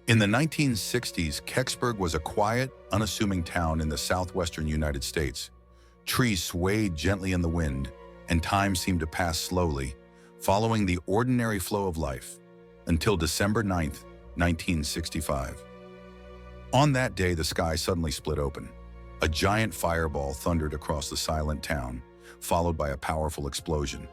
In the 1960s, Kecksburg was a quiet, unassuming town in the southwestern United States. Trees swayed gently in the wind, and time seemed to pass slowly, following the ordinary flow of life, until December 9th, 1965. On that day, the sky suddenly split open. A giant fireball thundered across the silent town, followed by a powerful explosion.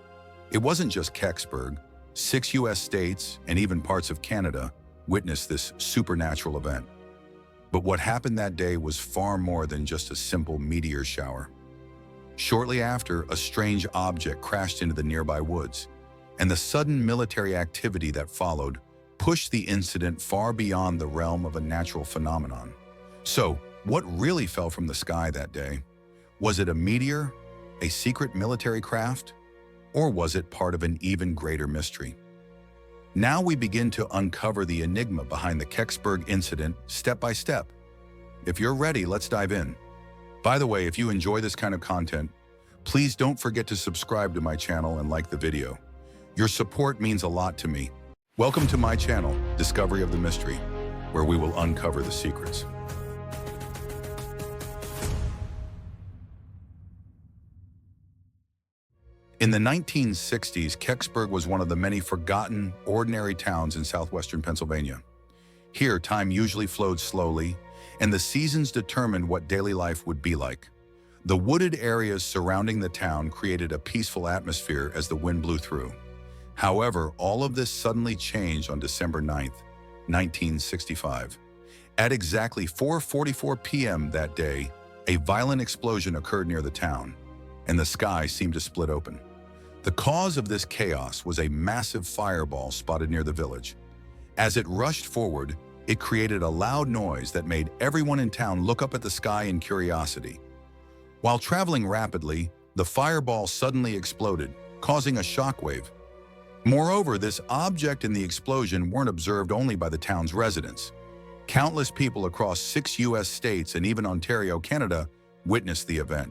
It wasn't just Kecksburg. 6 U.S. states, and even parts of Canada, witnessed this supernatural event. But what happened that day was far more than just a simple meteor shower. Shortly after, a strange object crashed into the nearby woods, and the sudden military activity that followed pushed the incident far beyond the realm of a natural phenomenon. So, what really fell from the sky that day? Was it a meteor, a secret military craft, or was it part of an even greater mystery? Now we begin to uncover the enigma behind the Kecksburg incident step by step. If you're ready, let's dive in. By the way, if you enjoy this kind of content, please don't forget to subscribe to my channel and like the video. Your support means a lot to me. Welcome to my channel, Discovery of the Mystery, where we will uncover the secrets. In the 1960s, Kecksburg was one of the many forgotten, ordinary towns in southwestern Pennsylvania. Here, time usually flowed slowly, and the seasons determined what daily life would be like. The wooded areas surrounding the town created a peaceful atmosphere as the wind blew through. However, all of this suddenly changed on December 9th, 1965. At exactly 4:44 p.m. that day, a violent explosion occurred near the town, and the sky seemed to split open. The cause of this chaos was a massive fireball spotted near the village. As it rushed forward, it created a loud noise that made everyone in town look up at the sky in curiosity. While traveling rapidly, the fireball suddenly exploded, causing a shockwave. Moreover, this object and the explosion weren't observed only by the town's residents. Countless people across 6 U.S. states and even Ontario, Canada, witnessed the event.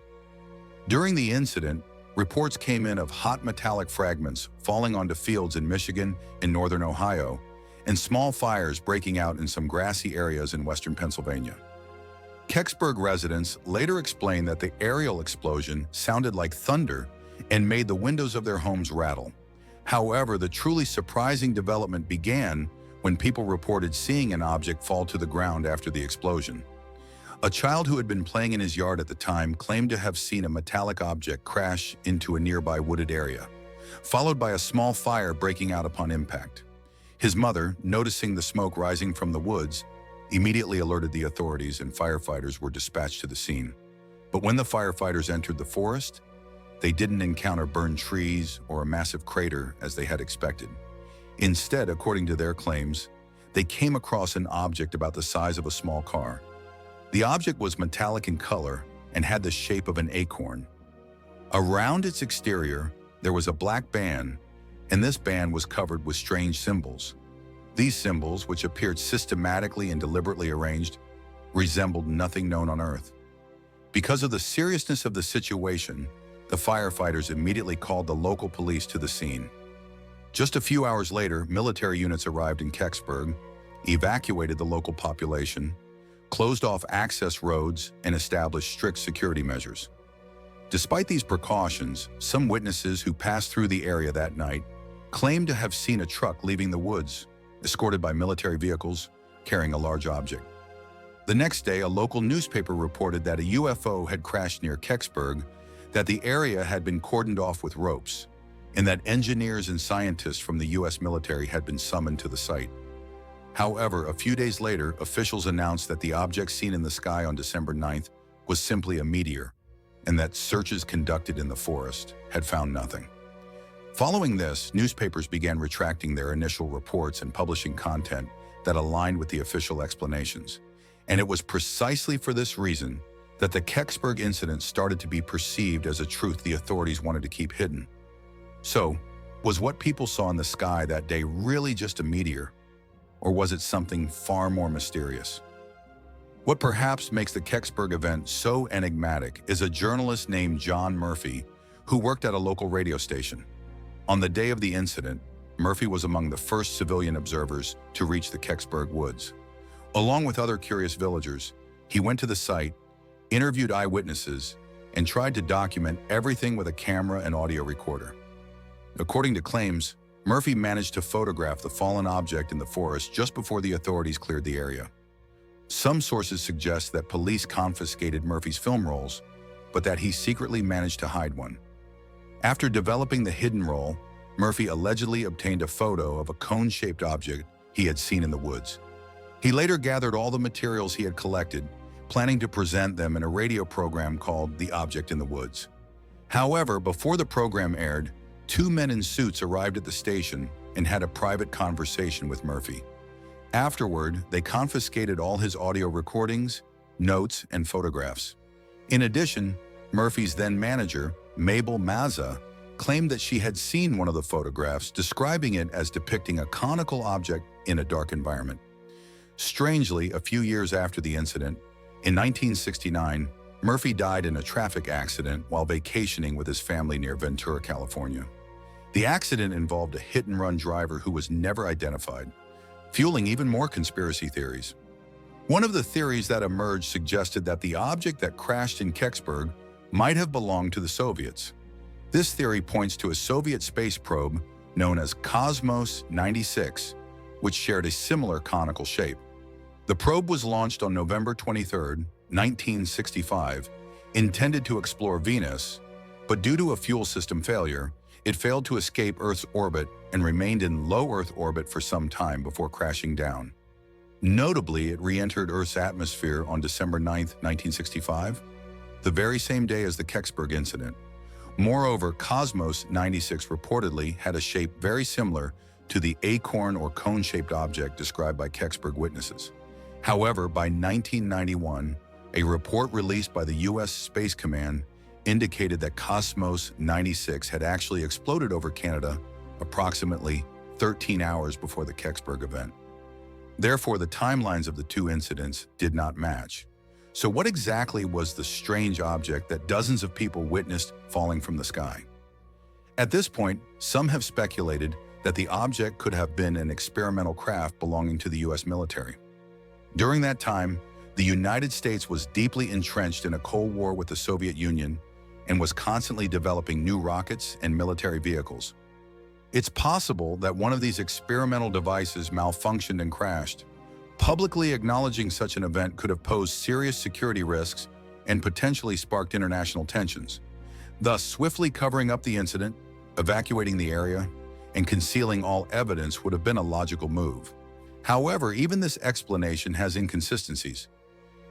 During the incident, reports came in of hot metallic fragments falling onto fields in Michigan and northern Ohio, and small fires breaking out in some grassy areas in western Pennsylvania. Kecksburg residents later explained that the aerial explosion sounded like thunder and made the windows of their homes rattle. However, the truly surprising development began when people reported seeing an object fall to the ground after the explosion. A child who had been playing in his yard at the time claimed to have seen a metallic object crash into a nearby wooded area, followed by a small fire breaking out upon impact. His mother, noticing the smoke rising from the woods, immediately alerted the authorities and firefighters were dispatched to the scene. But when the firefighters entered the forest, they didn't encounter burned trees or a massive crater as they had expected. Instead, according to their claims, they came across an object about the size of a small car. The object was metallic in color and had the shape of an acorn. Around its exterior, there was a black band, and this band was covered with strange symbols. These symbols, which appeared systematically and deliberately arranged, resembled nothing known on Earth. Because of the seriousness of the situation, the firefighters immediately called the local police to the scene. Just a few hours later, military units arrived in Kecksburg, evacuated the local population, closed off access roads, and established strict security measures. Despite these precautions, some witnesses who passed through the area that night claimed to have seen a truck leaving the woods, escorted by military vehicles carrying a large object. The next day, a local newspaper reported that a UFO had crashed near Kecksburg, that the area had been cordoned off with ropes, and that engineers and scientists from the U.S. military had been summoned to the site. However, a few days later, officials announced that the object seen in the sky on December 9th was simply a meteor, and that searches conducted in the forest had found nothing. Following this, newspapers began retracting their initial reports and publishing content that aligned with the official explanations. And it was precisely for this reason that the Kecksburg incident started to be perceived as a truth the authorities wanted to keep hidden. So, was what people saw in the sky that day really just a meteor? Or was it something far more mysterious? What perhaps makes the Kecksburg event so enigmatic is a journalist named John Murphy, who worked at a local radio station. On the day of the incident, Murphy was among the first civilian observers to reach the Kecksburg woods. Along with other curious villagers, he went to the site, interviewed eyewitnesses, and tried to document everything with a camera and audio recorder. According to claims, Murphy managed to photograph the fallen object in the forest just before the authorities cleared the area. Some sources suggest that police confiscated Murphy's film rolls, but that he secretly managed to hide one. After developing the hidden roll, Murphy allegedly obtained a photo of a cone-shaped object he had seen in the woods. He later gathered all the materials he had collected, planning to present them in a radio program called The Object in the Woods. However, before the program aired, two men in suits arrived at the station and had a private conversation with Murphy. Afterward, they confiscated all his audio recordings, notes, and photographs. In addition, Murphy's then-manager, Mabel Mazza, claimed that she had seen one of the photographs, describing it as depicting a conical object in a dark environment. Strangely, a few years after the incident, in 1969, Murphy died in a traffic accident while vacationing with his family near Ventura, California. The accident involved a hit-and-run driver who was never identified, fueling even more conspiracy theories. One of the theories that emerged suggested that the object that crashed in Kecksburg might have belonged to the Soviets. This theory points to a Soviet space probe known as Cosmos 96, which shared a similar conical shape. The probe was launched on November 23, 1965, intended to explore Venus, but due to a fuel system failure, it failed to escape Earth's orbit and remained in low Earth orbit for some time before crashing down. Notably, it re-entered Earth's atmosphere on December 9, 1965, the very same day as the Kecksburg incident. Moreover, Cosmos 96 reportedly had a shape very similar to the acorn or cone-shaped object described by Kecksburg witnesses. However, by 1991, a report released by the U.S. Space Command indicated that Cosmos 96 had actually exploded over Canada approximately 13 hours before the Kecksburg event. Therefore, the timelines of the two incidents did not match. So what exactly was the strange object that dozens of people witnessed falling from the sky? At this point, some have speculated that the object could have been an experimental craft belonging to the U.S. military. During that time, the United States was deeply entrenched in a Cold War with the Soviet Union and was constantly developing new rockets and military vehicles. It's possible that one of these experimental devices malfunctioned and crashed. Publicly acknowledging such an event could have posed serious security risks and potentially sparked international tensions. Thus, swiftly covering up the incident, evacuating the area, and concealing all evidence would have been a logical move. However, even this explanation has inconsistencies.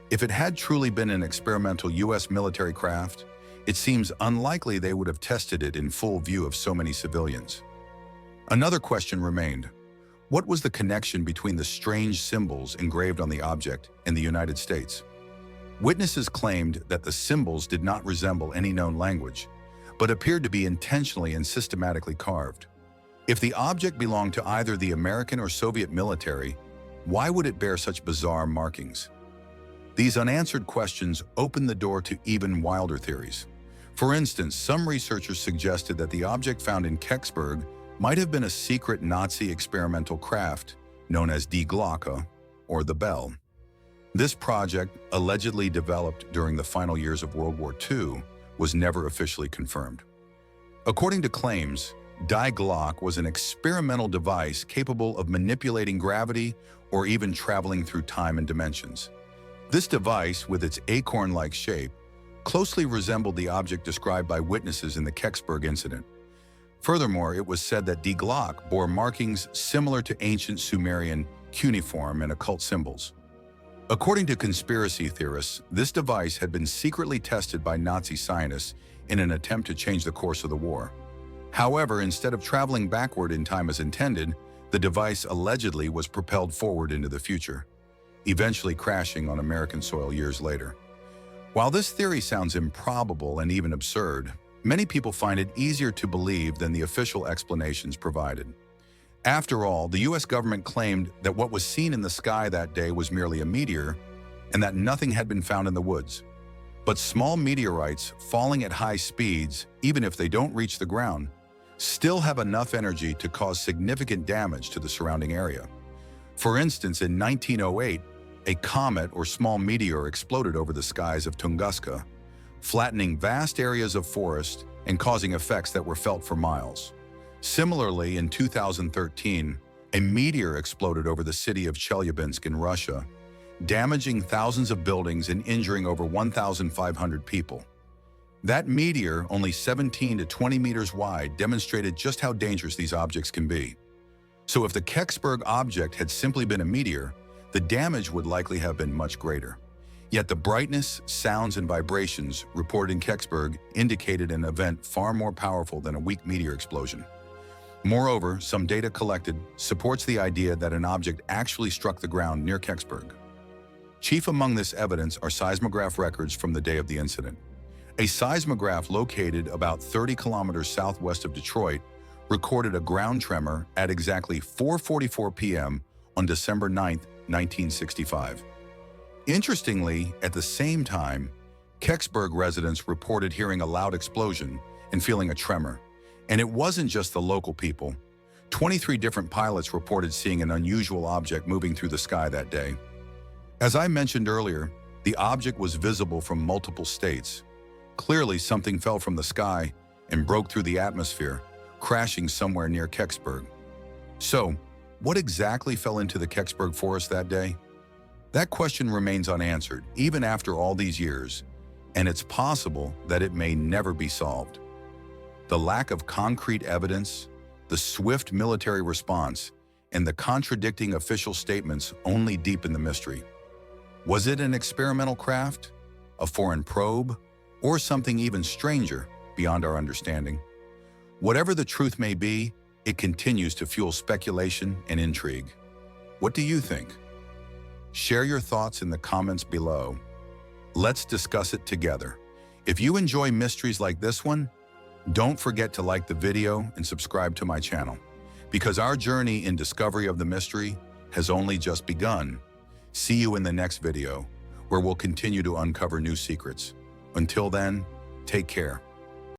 If it had truly been an experimental U.S. military craft, it seems unlikely they would have tested it in full view of so many civilians. Another question remained. What was the connection between the strange symbols engraved on the object and the United States? Witnesses claimed that the symbols did not resemble any known language, but appeared to be intentionally and systematically carved. If the object belonged to either the American or Soviet military, why would it bear such bizarre markings? These unanswered questions open the door to even wilder theories. For instance, some researchers suggested that the object found in Kecksburg might have been a secret Nazi experimental craft known as Die Glocke, or the Bell. This project, allegedly developed during the final years of World War II, was never officially confirmed. According to claims, Die Glocke was an experimental device capable of manipulating gravity or even traveling through time and dimensions. This device, with its acorn-like shape, closely resembled the object described by witnesses in the Kecksburg incident. Furthermore, it was said that Die Glocke bore markings similar to ancient Sumerian cuneiform and occult symbols. According to conspiracy theorists, this device had been secretly tested by Nazi scientists in an attempt to change the course of the war. However, instead of traveling backward in time as intended, the device allegedly was propelled forward into the future, eventually crashing on American soil years later. While this theory sounds improbable and even absurd, many people find it easier to believe than the official explanations provided. After all, the U.S. government claimed that what was seen in the sky that day was merely a meteor and that nothing had been found in the woods. But small meteorites falling at high speeds, even if they don't reach the ground, still have enough energy to cause significant damage to the surrounding area. For instance, in 1908, a comet or small meteor exploded over the skies of Tunguska, flattening vast areas of forest and causing effects that were felt for miles. Similarly, in 2013, a meteor exploded over the city of Chelyabinsk in Russia, damaging thousands of buildings and injuring over 1,500 people. That meteor, only 17 to 20 meters wide, demonstrated just how dangerous these objects can be. So if the Kecksburg object had simply been a meteor, the damage would likely have been much greater. Yet the brightness, sounds, and vibrations reported in Kecksburg indicated an event far more powerful than a weak meteor explosion. Moreover, some data collected supports the idea that an object actually struck the ground near Kecksburg. Chief among this evidence are seismograph records from the day of the incident. A seismograph located about 30 kilometers southwest of Detroit recorded a ground tremor at exactly 4:44 p.m. on December 9, 1965. Interestingly, at the same time, Kecksburg residents reported hearing a loud explosion and feeling a tremor. And it wasn't just the local people. 23 different pilots reported seeing an unusual object moving through the sky that day. As I mentioned earlier, the object was visible from multiple states. Clearly, something fell from the sky and broke through the atmosphere, crashing somewhere near Kecksburg. So, what exactly fell into the Kecksburg forest that day? That question remains unanswered, even after all these years, and it's possible that it may never be solved. The lack of concrete evidence, the swift military response, and the contradicting official statements only deepen the mystery. Was it an experimental craft, a foreign probe, or something even stranger beyond our understanding? Whatever the truth may be, it continues to fuel speculation and intrigue. What do you think? Share your thoughts in the comments below. Let's discuss it together. If you enjoy mysteries like this one, don't forget to like the video and subscribe to my channel, because our journey in discovery of the mystery has only just begun. See you in the next video, where we'll continue to uncover new secrets. Until then, take care.